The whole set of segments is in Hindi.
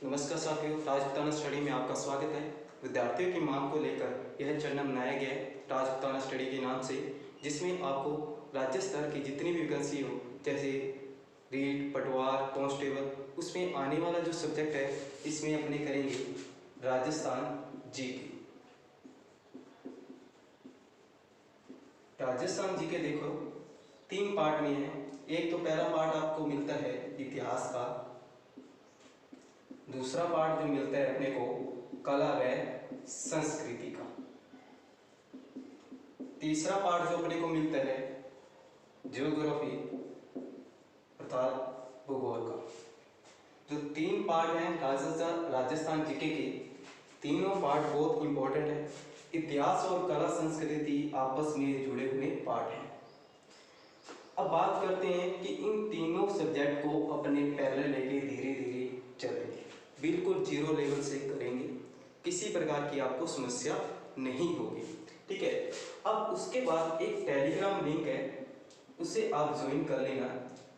नमस्कार साथियों, राजपूताना स्टडी में आपका स्वागत है। विद्यार्थियों की मांग को लेकर यह चैनल बनाया गया है राजपूताना स्टडी के नाम से, जिसमें आपको राज्य स्तर की जितनी भी वैकेंसी हो, जैसे रीट, पटवार, कांस्टेबल, उसमें आने वाला जो सब्जेक्ट है इसमें अपने करेंगे राजस्थान जीके। राजस्थान जीके देखो 3 पार्ट में है। एक तो पहला पार्ट आपको मिलता है इतिहास का, दूसरा पार्ट जो मिलता है अपने को कला व संस्कृति का, तीसरा पार्ट जो अपने को मिलता है ज्योग्राफी अर्थात भूगोल का। जो 3 पार्ट हैं राजस्थान जीके के, तीनों पार्ट बहुत इंपॉर्टेंट है। इतिहास और कला संस्कृति आपस में जुड़े हुए पार्ट हैं। अब बात करते हैं कि इन तीनों सब्जेक्ट को अपने पैरेलल लेके धीरे धीरे चलेंगे, बिल्कुल जीरो लेवल से करेंगे, किसी प्रकार की आपको समस्या नहीं होगी। ठीक है। अब उसके बाद एक टेलीग्राम लिंक है, उसे आप ज्वाइन कर लेना,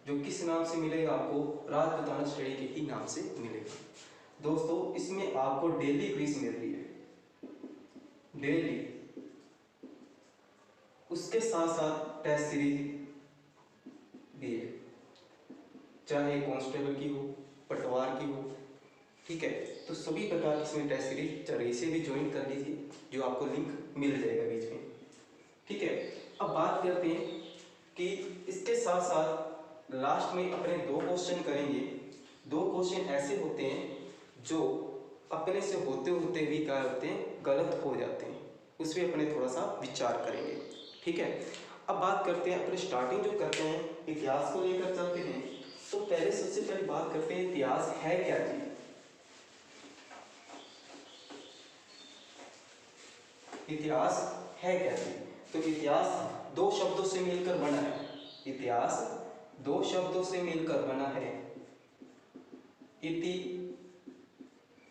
जो किस नाम से मिलेगा आपको, राजपूताना स्टडी के ही नाम से मिलेगा। दोस्तों, इसमें आपको डेली क्विज मिल रही है, डेली। उसके साथ साथ टेस्ट सीरीज भी है, चाहे कांस्टेबल की हो, पटवार की हो। ठीक है। तो सभी प्रकार की इसमें टेस्ट सीरीज चल रही है, इसे भी ज्वाइन कर लीजिए, जो आपको लिंक मिल जाएगा बीच में। ठीक है। अब बात करते हैं कि इसके साथ साथ लास्ट में अपने 2 क्वेश्चन करेंगे। 2 क्वेश्चन ऐसे होते हैं जो अपने से होते होते भी क्या होते हैं, गलत हो जाते हैं, उसमें अपने थोड़ा सा विचार करेंगे। ठीक है। अब बात करते हैं, अपने स्टार्टिंग जो करते हैं इतिहास को लेकर चलते हैं। तो पहले सबसे पहले बात करते हैं इतिहास है क्या चीज। इतिहास है क्या चीज? तो इतिहास 2 शब्दों से मिलकर बना है। इतिहास 2 शब्दों से मिलकर बना है, इति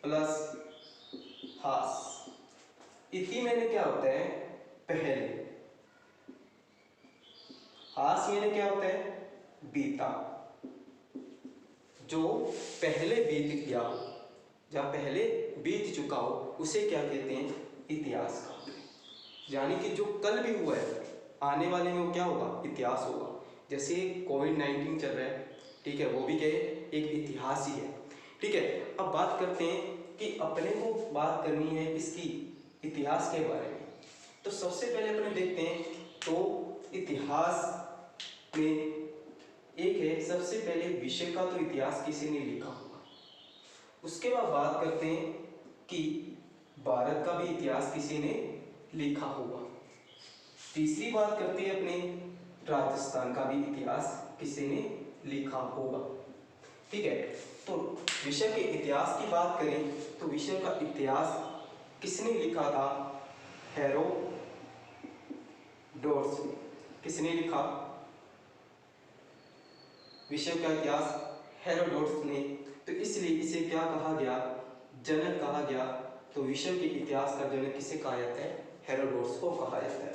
प्लस हास। इति मैंने क्या होता है, पहले। हास मैंने क्या होता है, बीता, जो पहले बीत गया हो, जहाँ पहले बीत चुका हो, उसे क्या कहते हैं, इतिहास का। यानी कि जो कल भी हुआ है, आने वाले में वो क्या होगा, इतिहास होगा। जैसे कोविड-19 चल रहा है, ठीक है, वो भी क्या है, एक इतिहास ही है। ठीक है। अब बात करते हैं कि अपने को बात करनी है इसकी इतिहास के बारे में। तो सबसे पहले अपने देखते हैं, तो इतिहास में एक है, सबसे पहले विषय का तो इतिहास किसी ने लिखा होगा। उसके बाद बात करते हैं कि भारत का भी इतिहास किसी ने लिखा होगा। तीसरी बात करते हैं अपने राजस्थान का भी इतिहास किसी ने लिखा होगा। ठीक है। तो विषय के इतिहास की बात करें तो विषय का इतिहास किसने लिखा था, हेरोडोटस ने। किसने लिखा विषय का इतिहास, हेरोडोटस ने। तो इसलिए इसे क्या कहा गया, जनक कहा गया। तो विषय के इतिहास का जनक किसे कहा जाता है, हेरोडोटस को कहा जाता है।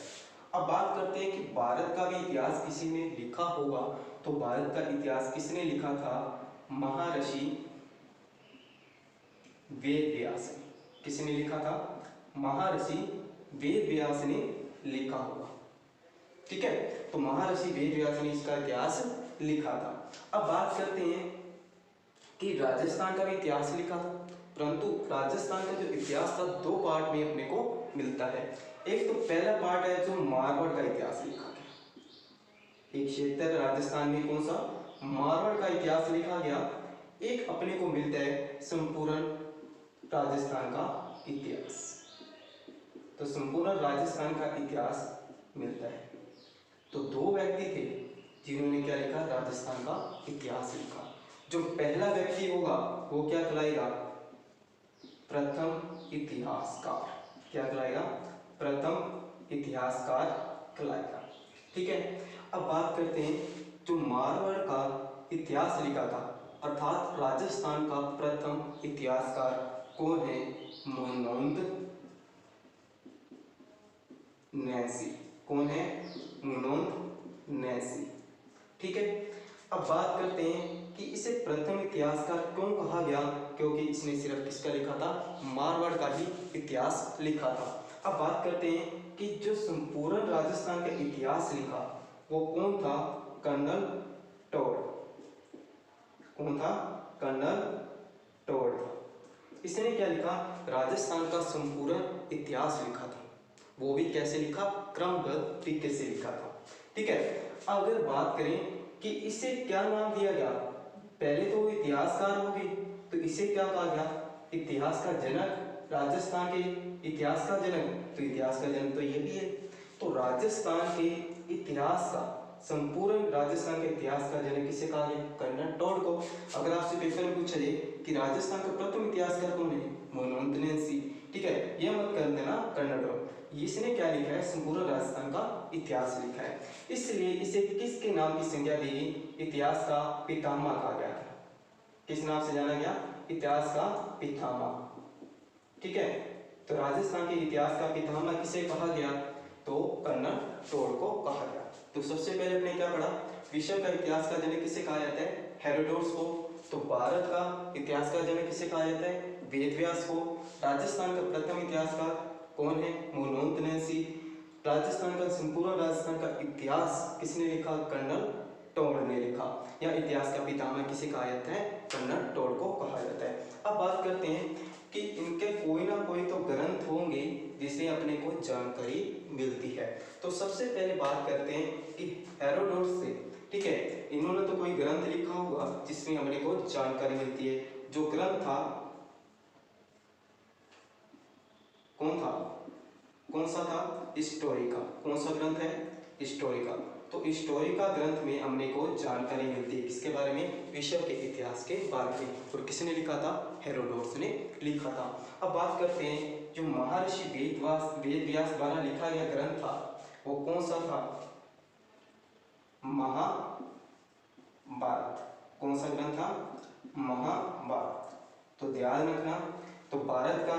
अब बात करते हैं कि भारत का भी इतिहास किसी ने लिखा होगा। तो भारत का इतिहास किसने लिखा था, महर्षि वेद व्यास ने। किसने लिखा था, महर्षि वेद व्यास ने लिखा होगा। ठीक है। तो महर्षि वेद व्यास ने इसका इतिहास लिखा था। अब बात करते हैं कि राजस्थान का भी इतिहास लिखा था, परंतु राजस्थान का जो इतिहास था 2 पार्ट में अपने को मिलता है। एक तो पहला पार्ट है जो मारवाड़ का इतिहास लिखा गया, एक क्षेत्र राजस्थान में कौन सा, मारवाड़ का इतिहास लिखा गया। एक अपने को मिलता है संपूर्ण राजस्थान का इतिहास। तो संपूर्ण राजस्थान का इतिहास मिलता है। तो 2 व्यक्ति थे जिन्होंने क्या लिखा, राजस्थान का इतिहास लिखा। जो पहला व्यक्ति होगा वो क्या कहलाएगा, प्रथम इतिहासकार। क्या कहलाएगा, प्रथम इतिहासकार कहलाएगा। ठीक है। अब बात करते हैं, जो मारवाड़ का इतिहास लिखा था अर्थात राजस्थान का प्रथम इतिहासकार कौन है, मनोंद नैसी। कौन है, मनोंद नैसी। ठीक है। अब बात करते हैं कि इसे प्रथम इतिहासकार क्यों कहा कहा गया क्योंकि इसने सिर्फ किसका लिखा था, मारवाड़ का ही इतिहास लिखा था। अब बात करते हैं कि जो संपूर्ण राजस्थान का इतिहास लिखा वो कौन था, कर्नल टोड। कौन था, कर्नल टोड। इसने क्या लिखा, राजस्थान का संपूर्ण इतिहास लिखा था। वो भी कैसे लिखा, क्रमबद्ध तरीके से लिखा था। ठीक है, अगर बात करें कि इसे क्या नाम दिया गया, पहले तो वो इतिहासकार हो गए, तो इसे क्या कहा गया, इतिहास का जनक, राजस्थान के इतिहास का जनक। तो इतिहास का जनक तो ये भी है। तो राजस्थान के इतिहास का, संपूर्ण राजस्थान के इतिहास का जनक किसे कहा गया, कर्नल टोड को। अगर आपसे पेपर में पूछा जाए कि राजस्थान का प्रथम इतिहासकार कौन है, मनोहर नैन्सी। ठीक है, ये मत कर देना कर्नल टोड। इसने क्या लिखा है, संपूर्ण राजस्थान का इतिहास लिखा है। इसलिए इसे किसके नाम की संज्ञा दी गई, इतिहास का पितामह कहा गया था। किस नाम से जाना गया, इतिहास का पितामह। ठीक है, तो राजस्थान के इतिहास का पितामह किसे कहा गया, तो कर्नल टोड को कहा गया। तो सबसे पहले अपने क्या पढ़ा, विश्व का इतिहास का जनक किसे कहा जाता है, हेरोडोटस को। तो भारत का इतिहास का जनक किसे कहा जाता है, वेदव्यास को। राजस्थान का प्रथम इतिहासकार कौन है, मनोहर नैन्सी। राजस्थान का, संपूर्ण राजस्थान का इतिहास किसने लिखा, कर्नल टोड ने लिखा। या इतिहास का पितामह किसे कहा जाता है, कर्नल टोड को कहा जाता है। अब बात करते हैं कि इनके कोई ना कोई तो ग्रंथ होंगे जिससे अपने को जानकारी मिलती है। तो सबसे पहले बात करते हैं कि हेरोडोटस से, ठीक है, इन्होंने तो कोई ग्रंथ लिखा होगा जिसमें अपने को जानकारी मिलती है। जो ग्रंथ था कौन सा था, हिस्टोरिका। कौन सा ग्रंथ है, हिस्टोरिका। तो हिस्टोरिका ग्रंथ में हमने को जानकारी मिलती है किसके बारे में, विश्व के इतिहास के बारे में। और किसने लिखा था, हेरोडोटस ने लिखा था। अब बात करते हैं जो महर्षि वेदव्यास द्वारा लिखा गया ग्रंथ था वो कौन सा था, महाभारत। कौन सा ग्रंथ था, महाभारत। तो ध्यान रखना, तो भारत का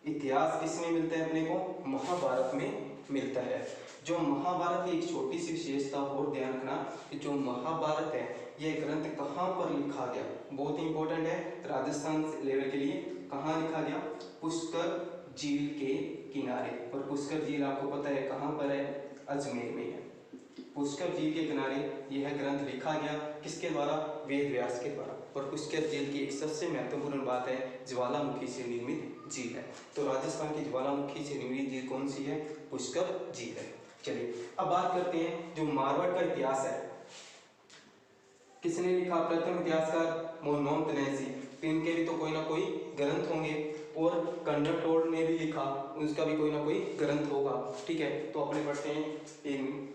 इतिहास किसमें मिलता है अपने को, महाभारत में मिलता है। जो महाभारत की एक छोटी सी विशेषता और ध्यान रखना कि जो महाभारत है यह ग्रंथ कहाँ पर लिखा गया, बहुत इंपॉर्टेंट है राजस्थान लेवल के लिए। कहाँ लिखा गया, पुष्कर झील के किनारे। और पुष्कर झील आपको पता है कहाँ पर है, अजमेर में है। पुष्कर झील के किनारे यह ग्रंथ लिखा गया, किसके द्वारा, वेदव्यास के द्वारा। और पुष्कर झील की एक सबसे महत्वपूर्ण बात है, ज्वालामुखी से निर्मित झील है। तो राजस्थान की ज्वालामुखी से निर्मित झील कौन सी है, पुष्कर झील है। चलिए अब बात करते हैं जो मारवाड़ का इतिहास है किसने लिखा, प्रथम इतिहासकार मनोहर नैन्सी। इनके भी तो कोई ना कोई ग्रंथ होंगे। और कर्नल टोड ने भी लिखा, उसका भी कोई ना कोई ग्रंथ होगा। ठीक है, तो अपने पढ़ते हैं इन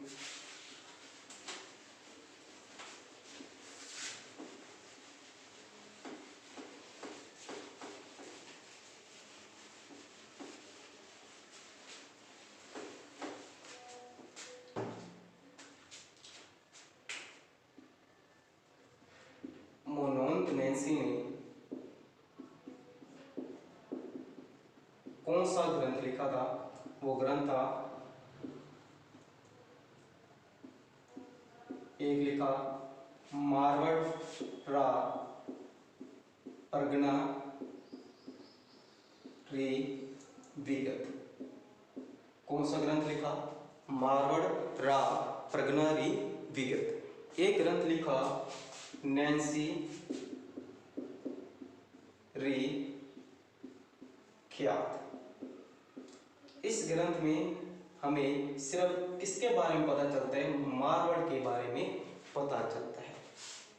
मनोहर नैन्सी ने कौन सा ग्रंथ लिखा था, वो ग्रंथ था, एक लिखा मारवाड़ रा परगना री विगत। कौन सा ग्रंथ लिखा, मारवाड़ रा परगना री विगत। एक ग्रंथ लिखा नैन्सी री ख्यात। इस ग्रंथ में हमें सिर्फ किसके बारे में पता चलता है, मारवाड़ के बारे में पता चलता है।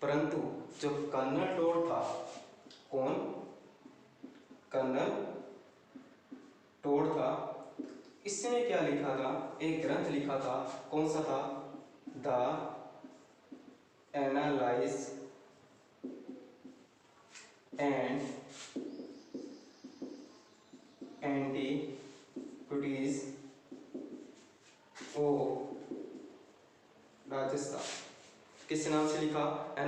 परंतु जो कर्नल टोड था, कौन, कर्नल टोड था, इसने क्या लिखा था, एक ग्रंथ लिखा था। कौन सा था, the analyse and antiquities of Rajasthan. किस नाम से लिखा, the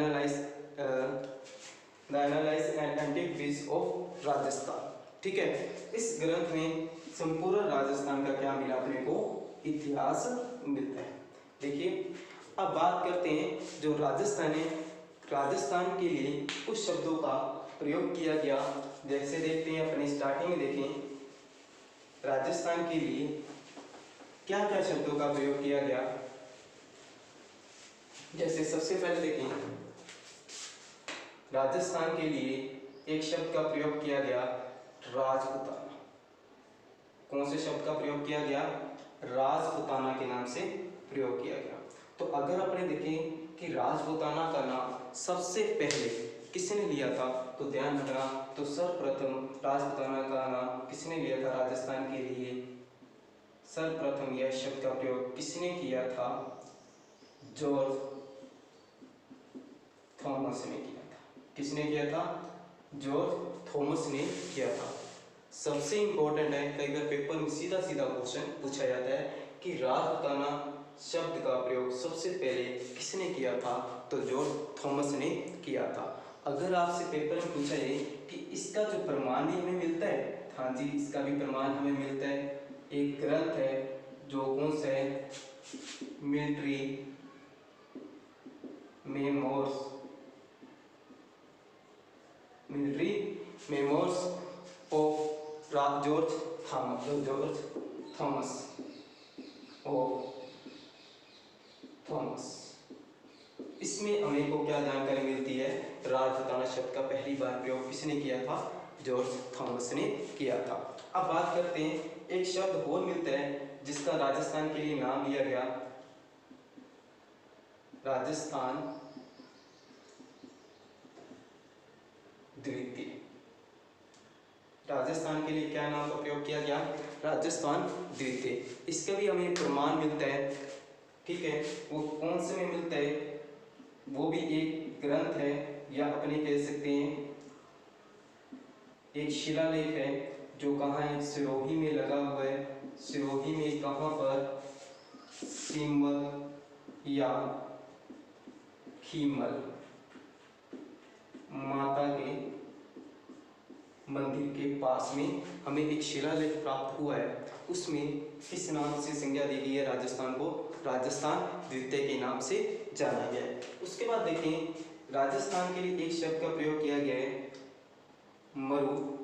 analyse and antiquities of Rajasthan. ठीक है, इस ग्रंथ में संपूर्ण राजस्थान का क्या मिला अपने को, इतिहास मिलता है। देखिए अब बात करते हैं जो राजस्थान है राजस्थान के लिए कुछ शब्दों का प्रयोग किया गया। जैसे देखते हैं, अपने स्टार्टिंग में देखें राजस्थान के लिए क्या क्या शब्दों का प्रयोग किया गया। जैसे सबसे पहले देखें, राजस्थान के लिए एक शब्द का प्रयोग किया गया राजपुताना। कौन से शब्द का प्रयोग किया गया? राजपुताना के नाम से प्रयोग किया गया। तो अगर अपने देखें कि राजपुताना का नाम सबसे पहले किसने लिया था, तो ध्यान रखना, तो सर्वप्रथम राजपुताना का नाम किसने लिया था राजस्थान के लिए? सर्वप्रथम यह शब्द का प्रयोग किसने किया था? जॉर्ज थॉमस ने किया था। किसने किया था? जॉर्ज थॉमस ने किया था। सबसे इंपॉर्टेंट है, कई बार पेपर में सीधा सीधा क्वेश्चन पूछा जाता है कि राजपुताना शब्द का प्रयोग सबसे पहले किसने किया था? तो जॉर्ज थॉमस ने किया था। अगर आपसे पेपर में पूछा जाए कि इसका जो प्रमाण भी हमें मिलता है, हाँ जी, इसका भी प्रमाण हमें मिलता है। एक ग्रंथ है जो कौन सा है? Military memoirs, military memoirs of George Thomas. इसमें हमें को क्या जानकारी मिलती है? राजपुताना शब्द का पहली बार प्रयोग किसने किया था? जॉर्ज थॉमस ने किया था। अब बात करते हैं, एक शब्द और मिलता है जिसका राजस्थान के लिए नाम लिया गया, राजस्थान द्वितीय। राजस्थान के लिए क्या नाम का प्रयोग किया गया? राजस्थान द्वितीय। इसका भी हमें प्रमाण मिलता है, ठीक है। वो कौन से में मिलता है? वो भी एक ग्रंथ है, या अपने कह सकते हैं एक शिलालेख है, जो कहाँ है? सिरोही में लगा हुआ है। सिरोही में कहाँ पर? सिमल या खीमल माता के मंदिर के पास में हमें एक शिलालेख प्राप्त हुआ है। उसमें किस नाम से संज्ञा दी गई है? राजस्थान को राजस्थान द्वितीय के नाम से जाना गया है। उसके बाद देखें, राजस्थान के लिए एक शब्द का प्रयोग किया गया है मरुकांतर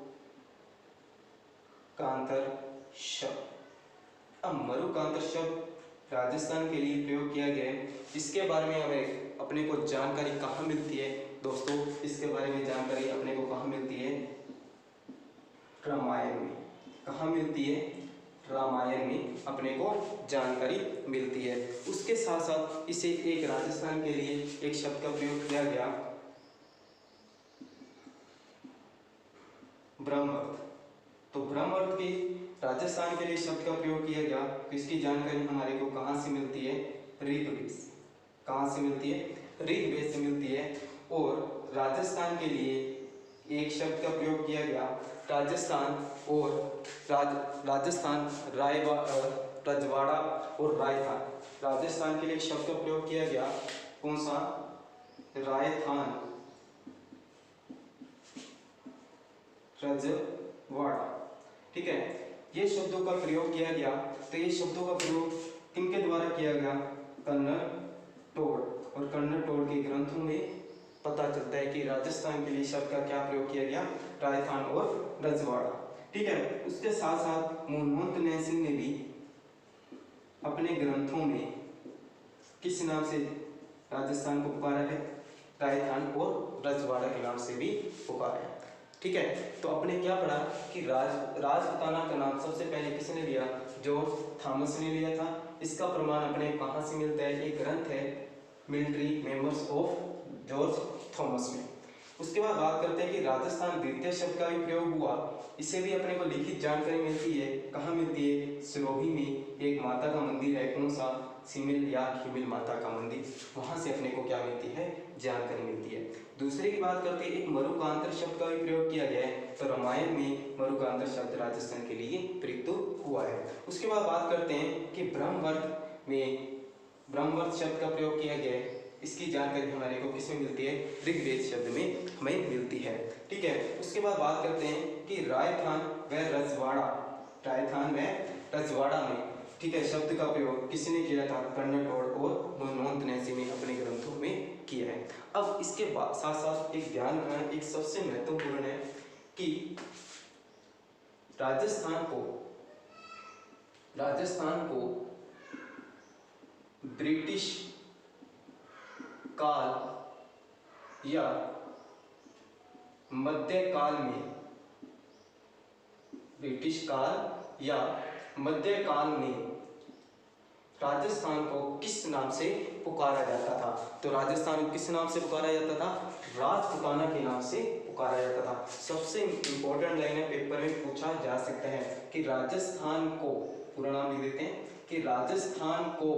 शब्द। अब मरुकांतर शब्द राजस्थान के लिए प्रयोग किया गया है। इसके बारे में हमें अपने को जानकारी कहाँ मिलती है दोस्तों? इसके बारे में जानकारी अपने को कहाँ मिलती है? रामायण में। कहाँ मिलती है? रामायण में अपने को जानकारी मिलती है। उसके साथ साथ इसे एक राजस्थान के लिए एक शब्द का प्रयोग किया गया ब्रह्मअर्थ। तो ब्रह्मअर्थ की राजस्थान के लिए शब्द का प्रयोग किया गया, तो इसकी जानकारी हमारे को कहाँ से मिलती है? ऋग्वेद से। कहाँ से मिलती है? ऋग्वेद से मिलती है। और राजस्थान के लिए एक शब्द का प्रयोग किया गया राजस्थान और राजस्थान रजवाड़ा और रायथान। राजस्थान के लिए एक शब्द का प्रयोग किया गया, कौन सा? रायथान रजवाड़ा, ठीक है। ये शब्दों का प्रयोग किया गया। तो ये शब्दों का प्रयोग किनके द्वारा किया गया? कन्नड़ टोड़। और कन्नड़ टोड़ के ग्रंथों में पता चलता है कि राजस्थान के लिए शब्द का क्या प्रयोग किया गया? राजस्थान और रजवाड़ा, ठीक है। उसके साथ साथ मनमोहन कन्हैया सिंह ने भी अपने ग्रंथों में किस नाम से राजस्थान को पुकारा है? राजस्थान और रजवाड़ा के नाम से भी पुकारा है, ठीक है। तो अपने क्या पढ़ा कि राजपुताना का नाम सबसे पहले किसने लिया? जॉर्ज थॉमस ने लिया था। इसका प्रमाण अपने कहाँ से मिलता है? एक ग्रंथ है military memoirs of George Thomas में। उसके बाद बात करते हैं कि राजस्थान द्वितीय शब्द का भी प्रयोग हुआ। इसे भी अपने को लिखित जानकारी मिलती है। कहाँ मिलती है? सिरोही में एक माता का मंदिर है, कौन सा? सिमिल या खिमिल माता का मंदिर। वहाँ से अपने को क्या मिलती है? जानकारी मिलती है। दूसरे की बात करते हैं, एक मरुकांतर शब्द का भी प्रयोग किया गया है। तो रामायण में मरुकांतर शब्द राजस्थान के लिए प्रयुक्त हुआ है। उसके बाद बात करते हैं कि ब्रह्मवर्त में ब्रह्मवर्त शब्द का प्रयोग किया गया है। इसकी जानकारी हमारे को किसमें मिलती है? ऋग्वेद शब्द में हमें मिलती है, ठीक है। उसके बाद बात करते हैं कि राजस्थान व रजवाड़ा, राजस्थान व रजवाड़ा में, ठीक है, शब्द का प्रयोग किसने किया था? कन्नड़ टोड़ और मनमोहन कन्हैया सिंह ने अपने ग्रंथों में किया है। अब इसके बाद साथ साथ एक ध्यान रखना एक सबसे महत्वपूर्ण है कि राजस्थान को ब्रिटिश काल या मध्यकाल में राजस्थान को किस नाम से पुकारा जाता था? तो राजस्थान को किस नाम से पुकारा जाता था? राजपूताना के नाम से पुकारा जाता था। सबसे इंपॉर्टेंट लाइन है, पेपर में पूछा जा सकता है कि राजस्थान को, पूरा नाम लिख देते हैं कि राजस्थान को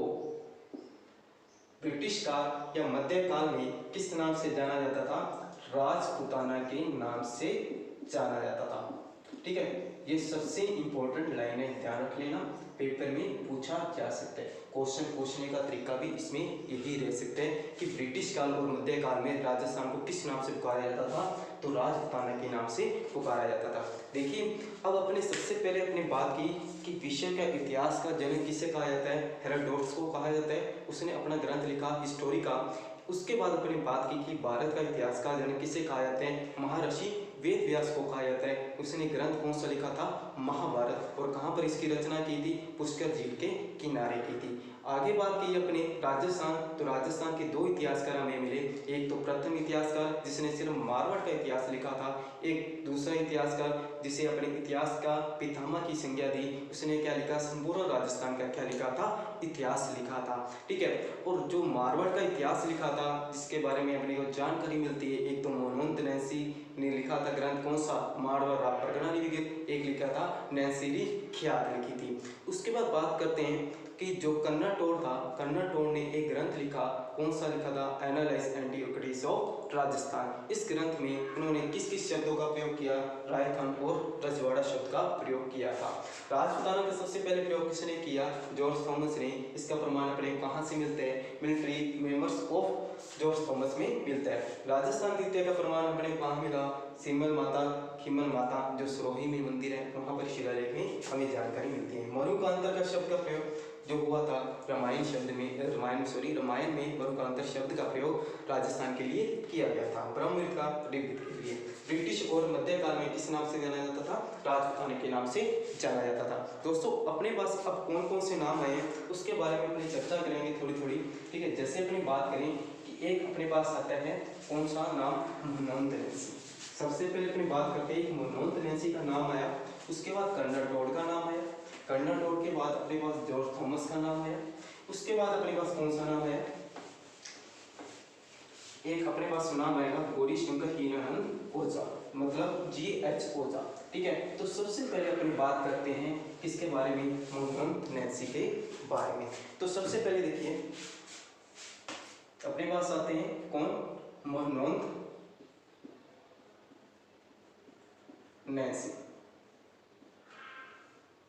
ब्रिटिश काल या मध्यकाल में किस नाम से जाना जाता था? राजपूताना के नाम से जाना जाता था। ठीक है, ये सबसे इंपॉर्टेंट लाइन है, ध्यान रख लेना, पेपर में पूछा जा सकता है। क्वेश्चन पूछने का तरीका भी इसमें यही रह सकता है कि ब्रिटिश काल और मध्यकाल में राजस्थान को किस नाम से पुकारा जाता था? तो राजपूताना के नाम से पुकारा जाता था। देखिए, अब अपने सबसे पहले अपने बात की कि विश्व का इतिहास का जनक किसे कहा जाता है? हेरोडोटस को कहा जाता है, उसने अपना ग्रंथ लिखा हिस्टोरी का। उसके बाद अपनी बात की कि भारत का इतिहास का जनक किसे कहा जाता है? महर्षि वेद व्यास को कहा जाता है। उसने ग्रंथ कौन सा लिखा था? महाभारत। और कहाँ पर इसकी रचना की थी? पुष्कर झील के किनारे की थी। आगे बात की अपने राजस्थान, तो राजस्थान के दो इतिहासकार हमें मिले। एक तो प्रथम इतिहासकार जिसने सिर्फ मारवाड़ का इतिहास लिखा था, एक दूसरा इतिहासकार जिसे अपने इतिहास का पितामह की संज्ञा दी, उसने क्या लिखा? संपूर्ण राजस्थान का क्या लिखा था? इतिहास लिखा था। ठीक है, और जो मारवाड़ का इतिहास लिखा था जिसके बारे में अपने को जानकारी मिलती है, एक तो मनोहंत नैंसी ने लिखा था ग्रंथ कौन सा? मारवाड़ प्रगणानी विगत। एक लिखा था नैंसीरी ख्यात लिखी थी। उसके बाद बात करते हैं कि जो कन्नाटोर था, कन्नाटोर ने एक ग्रंथ लिखा, कौन सा लिखा था? Analyse antiquities of Rajasthan. इस ग्रंथ में उन्होंने किस किस शब्दों का प्रयोग किया? रायखंड और रजवाड़ा शब्द का प्रयोग किया था। राजपूताना का सबसे पहले प्रयोग किसने किया? जॉर्ज थॉमस ने। इसका प्रमाण अपने कहाँ से मिलते हैं? Military memoirs of George Thomas में मिलता है। राजस्थान द्वितीय का प्रमाण अपने कहाँ मिला? सिमल माता, खिमल माता जो सरोही में मंदिर है, वहाँ पर शिलालेख में हमें जानकारी मिलती है। मरुकांतर का शब्द का प्रयोग जो हुआ था रामायण में मरुकांतर शब्द का प्रयोग राजस्थान के लिए किया गया था। ब्रह्मयुद्ध का प्रयुद्ध के लिए। ब्रिटिश और मध्यकाल में किस नाम से जाना जाता था? राजपूताना के नाम से जाना जाता था। दोस्तों, अपने पास अब कौन कौन से नाम आए हैं उसके बारे में अपनी चर्चा करेंगे थोड़ी थोड़ी। ठीक है, जैसे अपनी बात करें कि एक अपने पास आता है कौन सा नाम? मनोहंत नैंसी। सबसे पहले अपनी बात करते हैं कि मनोहंत नैंसी का नाम आया, उसके बाद कन्नाटोर का नाम आया, कन्नाटोर के बाद अपने पास जॉर्ज थॉमस का नाम आया, उसके बाद अपने पास कौन सा नाम आया? एक अपने पास नाम आएगा गौरी शंकर हीरानंद ओझा, मतलब GH ओझा। ठीक है, तो सबसे पहले अपनी बात करते हैं किसके बारे में? मनोहंत नैंसी के बारे में। तो सबसे पहले देखिए अपने पास आते हैं कौन? मनोहंत नैंसी।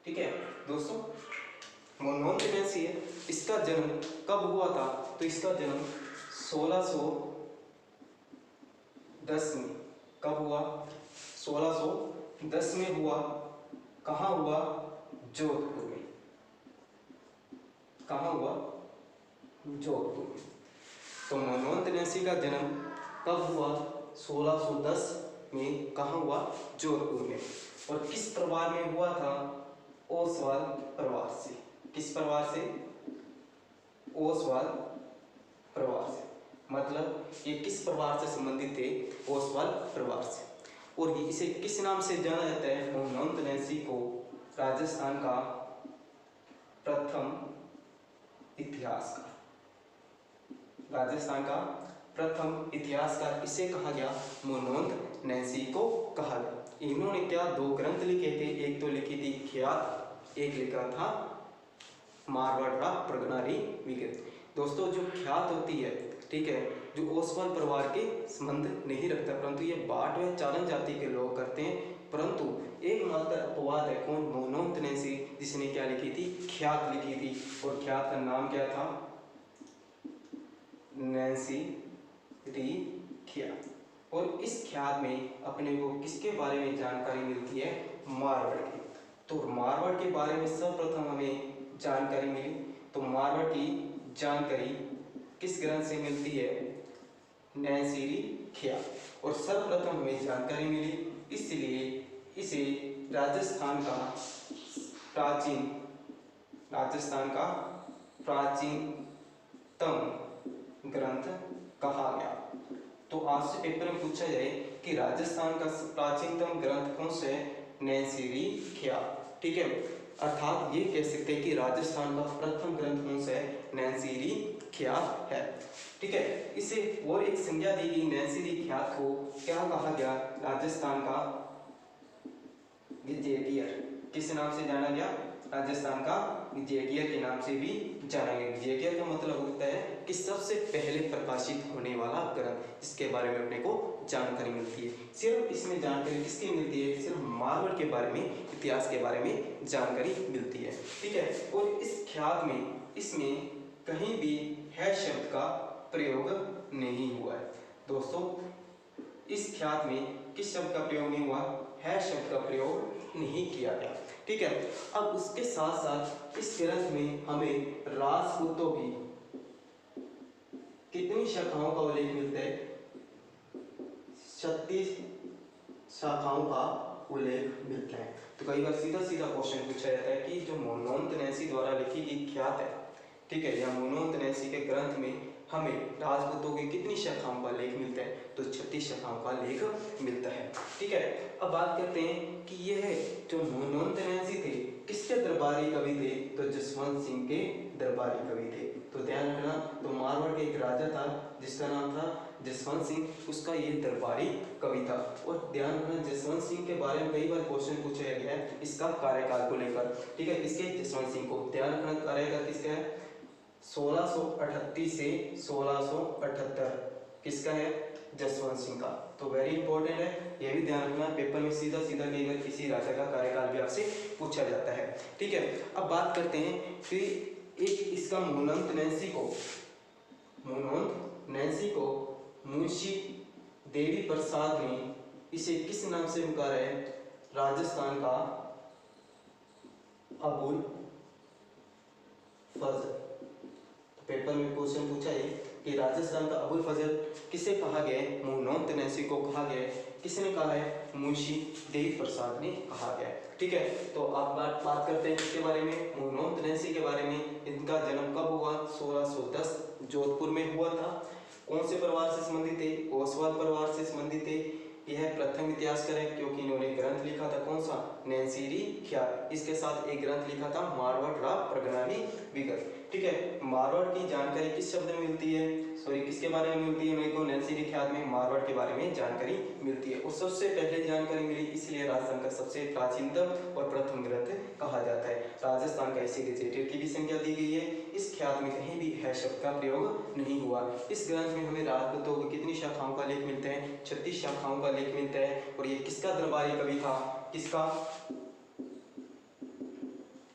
ठीक है दोस्तों, मनोहंत नैंसी है, इसका जन्म कब हुआ था? तो इसका जन्म 1610 में। कब हुआ? 1610 में हुआ। कहाँ हुआ? जोधपुर में। कहाँ हुआ? जोधपुर में। तो मनोहंत नैंसी का जन्म कब हुआ? 1610 में। कहाँ हुआ? जोधपुर में। और किस परिवार में हुआ था? ओसवाल परिवार से। किस परिवार से? ओसवाल परिवार से। मतलब ये किस परिवार से संबंधित थे? ओसवाल परिवार से। और इसे किस नाम से जाना जाता है? मनोहंत नैंसी को राजस्थान का प्रथम इतिहासकार, राजस्थान का प्रथम इतिहासकार इसे कहा गया? मनोहंत नैंसी को कहा गया। इन्होंने क्या? दो ग्रंथ लिखे थे, एक तो लिखी थी ख्यात, एक लिखा था मारवाड़ प्रगणारी विगत। दोस्तों, जो ख्यात होती है, ठीक है, जो ओसवाल परिवार के संबंध नहीं रखता, परंतु ये बाट व चालन जाति के लोग करते हैं। परंतु एकमात्र अपवाद है कौन? मनोहंत नैंसी, जिसने क्या लिखी थी? ख्यात लिखी थी। और ख्यात का नाम क्या था? नैंसी री ख्यात। और इस ख्यात में अपने को किसके बारे में जानकारी मिलती है? मारवाड़ की। तो मारवाड़ के बारे में सर्वप्रथम हमें जानकारी मिली। तो मारवाड़ की जानकारी किस ग्रंथ से मिलती है? नैन्सीरी खिया। और सर्वप्रथम हमें जानकारी मिली, इसलिए इसे राजस्थान का प्राचीनतम ग्रंथ कहा गया। तो आज से पेपर में पूछा जाए कि राजस्थान का प्राचीनतम ग्रंथ कौन सा है? नैन्सीरी खिया। ठीक है, अर्थात ये कह सकते हैं कि राजस्थान का प्रथम ग्रंथ कौन सा है? नैन्सीरी खिया है। ठीक है, इसे और एक संज्ञा दी गई नैन्सीरी खिया को क्या कहा गया? राजस्थान का गजेटियर। किस नाम से जाना गया? राजस्थान का गजेटियर के नाम से भी जाना गया। गजेटियर का मतलब होता है कि सबसे पहले प्रकाशित होने वाला ग्रंथ। इसके बारे में अपने को जानकारी मिलती है। सिर्फ इसमें जानकारी किसकी मिलती है? सिर्फ मारवाड़ के बारे में, इतिहास के बारे में जानकारी मिलती है। ठीक है, और इस ख्यात में इसमें कहीं भी है शब्द का प्रयोग नहीं हुआ है। दोस्तों, इस ख्यात में किस शब्द का प्रयोग नहीं हुआ? है शब्द का प्रयोग नहीं किया गया। ठीक है, अब उसके साथ साथ इस ग्रंथ में हमें राजपूतों की कितनी शाखाओं का उल्लेख मिलता है? 36 शाखाओं का उल्लेख मिलता है। तो कई बार सीधा सीधा क्वेश्चन पूछा जाता है कि जो मोनोन्त नैन्सी द्वारा लिखी गई ख्यात है, ठीक है, या मोनोन्त नैन्सी के ग्रंथ में हमें राजपूतों की कितनी शाखाओं का लेख मिलता है? तो 36 शाखाओं का लेख मिलता है। ठीक है, अब बात करते हैं कि यह जो मोनोन्त नैन्सी थे किसके दरबारी कवि थे? तो जसवंत सिंह के दरबारी कवि थे। तो ध्यान रखना, तो मारवाड़ के एक राजा था जिसका नाम था जसवंत सिंह, उसका ये दरबारी कवि था। और ध्यान रखना, जसवंत सिंह के बारे में कई बार क्वेश्चन पूछा गया है इसका कार्यकाल को लेकर। ठीक है, किसके? जसवंत सिंह को। ध्यान रखना, कार्यकाल किसका है? 1638 से 1678 किसका है? जसवंत सिंह का। तो वेरी इंपॉर्टेंट है, ये भी ध्यान रखना, पेपर में सीधा सीधा कई बार किसी राजा का कार्यकाल भी आपसे पूछा जाता है। ठीक है, अब बात करते हैं कि एक इसका मोनोन्त नैन्सी को मुंशी देवी प्रसाद ने इसे किस नाम से पुकारा है? राजस्थान का अबुल फजल। पेपर में क्वेश्चन पूछा है कि राजस्थान का अबुल फजल किसे कहा गया है? मोनोन्त नैन्सी को कहा गया है। किसने कहा है? मुंशी देवी प्रसाद ने कहा गया है। ठीक है, तो आप बात करते हैं किसके बारे में? मोनोन्त नैन्सी के बारे में। इनका जन्म कब हुआ? 1610 जोधपुर में हुआ था। कौन से परिवार से संबंधित थे? ओसवाल परिवार से संबंधित थे। यह प्रथम इतिहासकार है क्योंकि इन्होंने ग्रंथ लिखा था कौन सा? नैन्सीरी खिया। इसके साथ एक ग्रंथ लिखा था मारवाड़ रा प्रगनानी विगत। ठीक है, मारवाड़ की जानकारी किस शब्द में मिलती है? सॉरी, किसके बारे में मिलती है? मेरे को नैन्सीरी खियात में मारवाड़ के बारे में जानकारी मिलती है। और सबसे पहले जानकारी मिली, इसलिए राजस्थान का सबसे प्राचीनतम और प्रथम ग्रंथ कहा जाता है। राजस्थान का इसी गजेटियर की भी संख्या दी गई है। इस ख्यात में कहीं भी है शब्द का प्रयोग नहीं हुआ। इस ग्रंथ में हमें राजपूतों की कितनी शाखाओं का लेख मिलता है? 36 शाखाओं का लेख मिलता है। और ये किसका दरबारी कवि था? किसका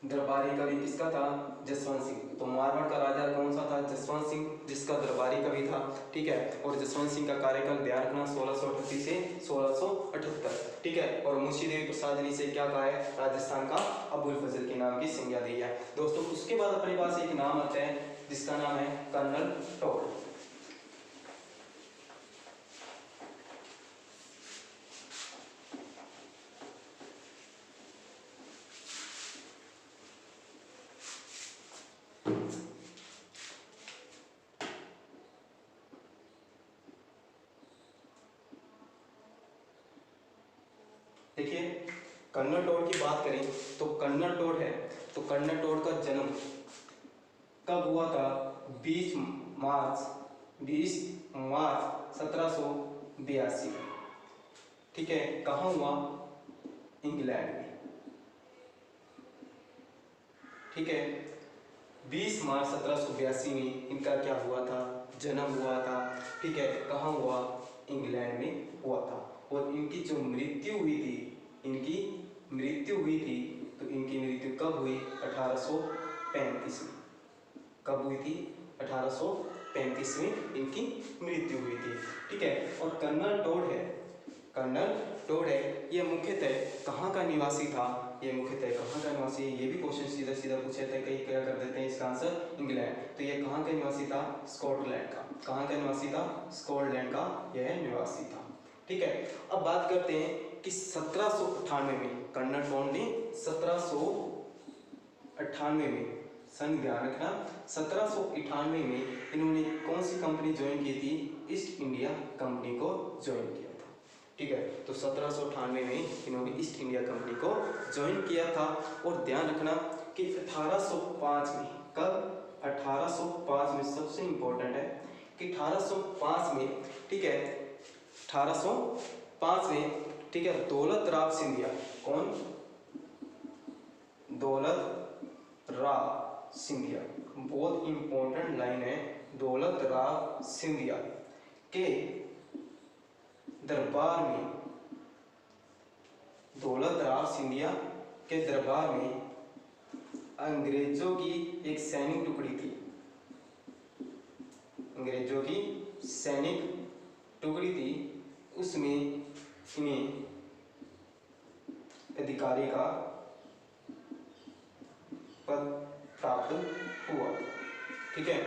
दरबारी कवि किसका था? जसवंत सिंह। तो मारवाड़ का राजा कौन सा था? जसवंत सिंह, जिसका दरबारी कवि था। ठीक है, और जसवंत सिंह का कार्यकाल ध्यान रखना 1638 से 1678। ठीक है, और मुंशी देवी प्रसाद ने इसे क्या कहा है? राजस्थान का अबुल फजल के नाम की संज्ञा दी है। दोस्तों, उसके बाद अपने पास एक नाम आता है जिसका नाम है कर्नल टोड। देखिए, कर्नल टोड की बात करें तो कर्नल टोड है, तो कर्नल टोड का जन्म कब हुआ था? 20 मार्च 1782। ठीक है, कहाँ हुआ? इंग्लैंड में। ठीक है, 20 मार्च 1782 में इनका क्या हुआ था? जन्म हुआ था। ठीक है, कहाँ हुआ? इंग्लैंड में हुआ था। और इनकी जो मृत्यु हुई थी, तो इनकी मृत्यु कब हुई? 1835 में। कब हुई थी? 1835 में इनकी मृत्यु हुई थी। ठीक है, और कर्नल टोड है कर्नल टोड है ये मुख्यतः कहाँ का निवासी था, ये मुख्यतः कहाँ का निवासी है, ये भी क्वेश्चन सीधा सीधा पूछे थे, कहीं क्या कर देते हैं इसका आंसर इंग्लैंड। तो ये कहाँ का निवासी था, स्कॉटलैंड का। कहाँ का निवासी था, स्कॉटलैंड का यह निवासी था। ठीक है, अब बात करते हैं कि 1798 में कर्नल टोड ने 1798 में, सन ध्यान रखना, 1798 में इन्होंने कौन सी कंपनी ज्वाइन की थी, ईस्ट इंडिया कंपनी को ज्वाइन किया था। ठीक है, तो 1798 में इन्होंने ईस्ट इंडिया कंपनी को ज्वाइन किया था। और ध्यान रखना कि 1805 में, कब, 1805 में, सबसे इंपॉर्टेंट है कि 1805 में, ठीक है, 1805 में, ठीक है, दौलत राव सिंधिया, कौन, दौलत राव सिंधिया, बहुत इंपॉर्टेंट लाइन है, दौलत राव सिंधिया के दरबार में, दौलत राव सिंधिया के दरबार में अंग्रेजों की एक सैनिक टुकड़ी थी, अंग्रेजों की सैनिक टुकड़ी थी, उसमें इन्हें अधिकारी का पद प्राप्त हुआ। ठीक है,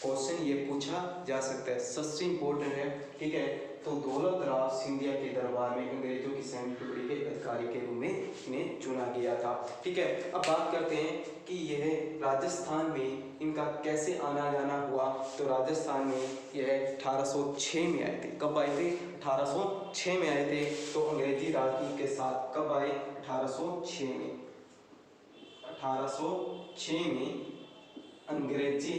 क्वेश्चन ये पूछा जा सकता है, सबसे इंपॉर्टेंट है। ठीक है, तो दौलत राव सिंधिया के दरबार में अंग्रेजों की सैनिक टुकड़ी के अधिकारी के रूप में इन्हें चुना गया था। ठीक है, अब बात करते हैं कि यह राजस्थान में इनका कैसे आना जाना हुआ। तो राजस्थान में यह 1806 में आए थे। कब आए थे, 1806 में आए थे। तो अंग्रेजी राजदूत के साथ कब आए, 1806 में, 1806 में अंग्रेजी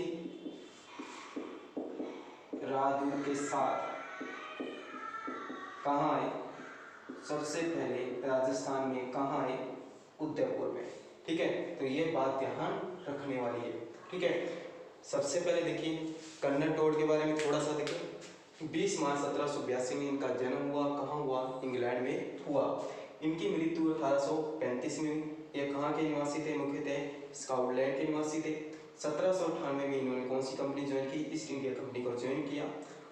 राजदूत के साथ कहाँ आए, सबसे पहले राजस्थान में कहाँ आए, उदयपुर में। ठीक है, तो ये बात ध्यान रखने वाली है। ठीक है, सबसे पहले देखिए कर्नल टोड के बारे में थोड़ा सा देखिए। 20 मार्च 1782 में इनका जन्म हुआ, कहाँ हुआ, इंग्लैंड में हुआ। इनकी मृत्यु 1835 में हुई। ये कहाँ के निवासी थे, मुख्यतः स्कॉटलैंड के निवासी थे। 1798 में इन्होंने कौन सी कंपनी ज्वाइन की, ईस्ट इंडिया कंपनी को ज्वाइन किया।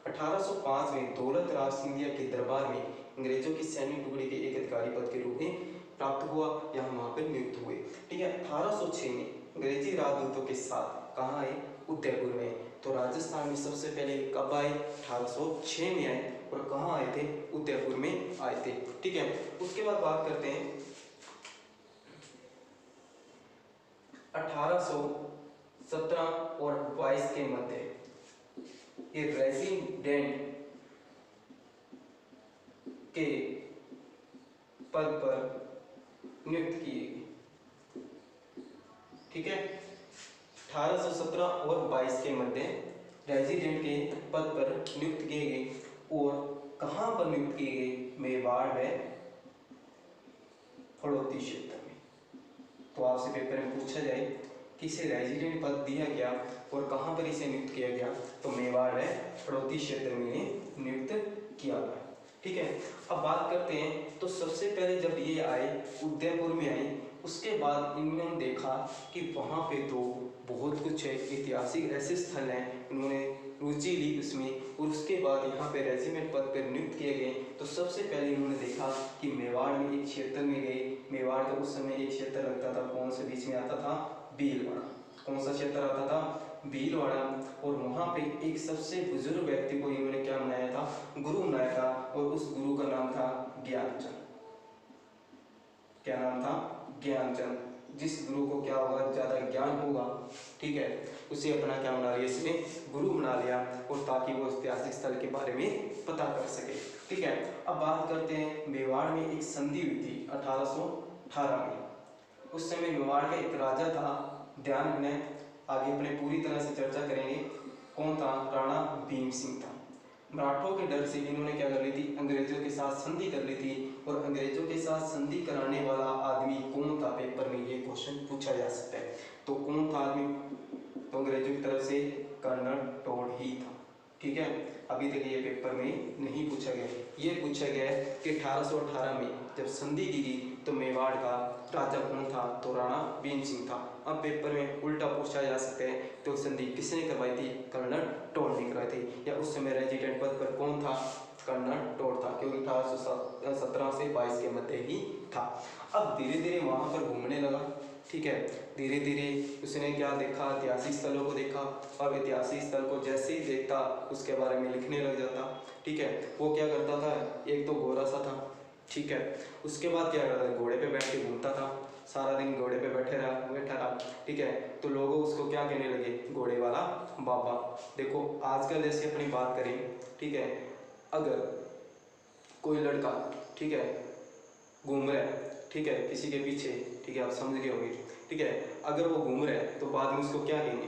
1805 में दौलत राव सिंधिया के दरबार में अंग्रेजों की सैनिक टुकड़ी के एक अधिकारी पद के रूप में प्राप्त हुआ, यहाँ वहाँ पर नियुक्त हुए। ठीक है, 1806 में अंग्रेजी राजदूतों के साथ कहाँ आए, उदयपुर में। तो राजस्थान में सबसे पहले कब आए, 1806 में आए, और कहाँ आए थे, उदयपुर में आए थे। ठीक है, उसके बाद बात करते हैं 1817 और 22 के मध्य ये रेजिडेंट के पद पर नियुक्त किए गए। ठीक है, 1817 और 22 के मध्य रेजिडेंट के पद पर नियुक्त किए गए। और कहाँ पर नियुक्त किए गए, मेवाड़ व हड़ौती क्षेत्र में। तो आपसे पेपर में पूछा जाए कि इसे रेजिडेंट पद दिया गया और कहाँ पर इसे नियुक्त किया गया, तो मेवाड़ व हड़ौती क्षेत्र में नियुक्त किया गया। ठीक है, अब बात करते हैं, तो सबसे पहले जब ये आए, उदयपुर में आए, उसके बाद इन्होंने देखा कि वहाँ पे तो बहुत कुछ है, ऐतिहासिक ऐसे स्थल हैं, इन्होंने रुचि ली उसमें, और उसके बाद यहाँ पे रेजिमेंट पद पर नियुक्त किए गए। तो सबसे पहले इन्होंने देखा कि मेवाड़ में एक क्षेत्र में गए। मेवाड़ का उस समय एक क्षेत्र लगता था, कौन से बीच में आता था, भीलवाड़ा। कौन सा क्षेत्र आता था, भीलवाड़ा। और वहाँ पे एक सबसे बुजुर्ग व्यक्ति को इन्होंने क्या बनाया था, गुरु बनाया था, और उस गुरु का नाम था ज्ञानचंद। क्या नाम था, ज्ञानचंद। जिस गुरु को क्या होगा, ज्यादा ज्ञान होगा, ठीक है, उसे अपना क्या बना लिया, इसने गुरु बना लिया, और ताकि वो ऐतिहासिक स्थल के बारे में पता कर सके। ठीक है, अब बात करते हैं, मेवाड़ में एक संधि हुई थी 1818 में। उस समय मेवाड़ का एक राजा था, ध्यान रखना, आगे अपने पूरी तरह से चर्चा करेंगे। कौन था, राणा भीम सिंह था। मराठों के डर से इन्होंने क्या कर ली थी, अंग्रेजों के साथ संधि कर ली थी। और अंग्रेजों के साथ संधि कराने वाला आदमी कौन था, पेपर में ये क्वेश्चन पूछा जा सकता है। तो कौन था आदमी, तो अंग्रेजों की तरफ से कर्नल टोड ही था। ठीक है, अभी तक ये पेपर में नहीं पूछा गया। ये पूछा गया है कि 1818 में जब संधि की गई तो मेवाड़ का राजा कौन था, तो राणा भीम सिंह था। अब पेपर में उल्टा पूछा जा सकता है, तो संधि किसने करवाई थी, कर्नल टोड ने करवाई थी। या उस समय रेजिडेंट पद पर कौन था, कन्नड़ टोड़ था, क्योंकि 1817 से 22 के मध्य ही था। अब धीरे धीरे वहाँ पर घूमने लगा, ठीक है। धीरे धीरे उसने क्या देखा, ऐतिहासिक स्थलों को देखा, और ऐतिहासिक स्थल को जैसे ही देखता उसके बारे में लिखने लग जाता, ठीक है। वो क्या करता था, एक तो गोरा सा था, ठीक है। उसके बाद क्या करता था, घोड़े पे बैठ के घूमता था, सारा दिन घोड़े पे बैठा रहा, ठीक है। तो लोग उसको क्या कहने लगे, घोड़े वाला बाबा। देखो आजकल जैसे अपनी बात करें, ठीक है, अगर कोई लड़का, ठीक है, घूम रहा है, ठीक है, किसी के पीछे, ठीक है, आप समझ गए होंगे, ठीक है। अगर वो घूम रहा है तो बाद में उसको क्या कहेंगे,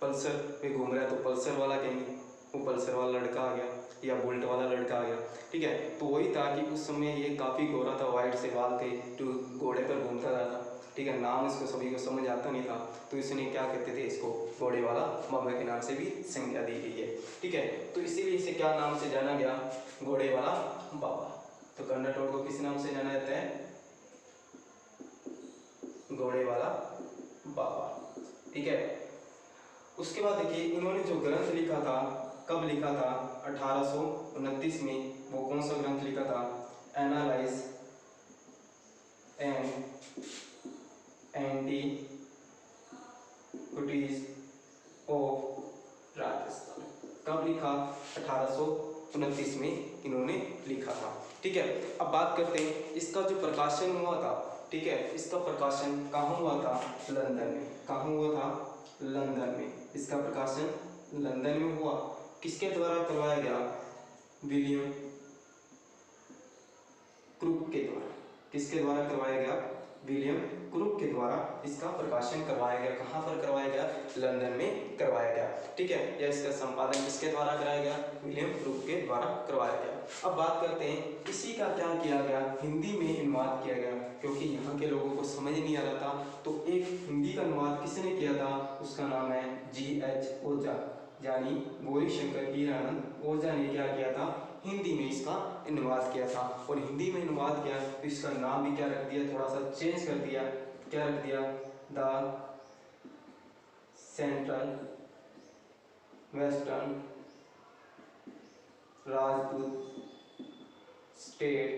पल्सर पे घूम रहा है तो पल्सर वाला कहेंगे, वो पल्सर वाला लड़का आ गया, या बुलेट वाला लड़का आ गया, ठीक है। तो वही था कि उस समय ये काफ़ी गोरा था, वाइट से बाल थे, जो घोड़े पर घूमता रहता, ठीक है। नाम इसको सभी को समझ आता नहीं था, तो इसने क्या कहते थे, इसको घोड़े वाला बाबा के नाम से भी संज्ञा दी गई है, ठीक है। तो इसीलिए इसे क्या नाम से जाना गया, घोड़े वाला बाबा। तो कन्नड़ टोड़ को किस नाम से जाना जाता है, घोड़े वाला बाबा, ठीक है। उसके बाद देखिए इन्होंने जो ग्रंथ लिखा था, कब लिखा था, 1829 में। वो कौन सा ग्रंथ लिखा था, analyse and antiquities of Rajasthan. कब लिखा, 1829 में इन्होंने लिखा था, ठीक है। अब बात करते हैं इसका जो प्रकाशन हुआ था, ठीक है। इसका प्रकाशन कहाँ हुआ था, लंदन में। कहाँ हुआ था, लंदन में। इसका प्रकाशन लंदन में हुआ। किसके द्वारा करवाया गया, विलियम क्रूक के द्वारा। किसके द्वारा करवाया गया, विलियम क्रूक के द्वारा इसका प्रकाशन करवाया गया। कहाँ पर करवाया गया, लंदन में करवाया गया, ठीक है। या इसका संपादन किसके द्वारा कराया गया, विलियम क्रूक के द्वारा करवाया गया। अब बात करते हैं इसी का क्या किया गया, हिंदी में अनुवाद किया गया, क्योंकि यहाँ के लोगों को समझ नहीं आ रहा था। तो एक हिंदी का अनुवाद किसने किया था, उसका नाम है G.H. ओझा, यानी गौरी शंकर हीरानंद ओझा ने क्या किया था, हिंदी में इसका अनुवाद किया था। और हिंदी में अनुवाद किया तो इसका नाम भी क्या रख दिया, थोड़ा सा चेंज कर दिया। क्या रख दिया, the central western Rajput state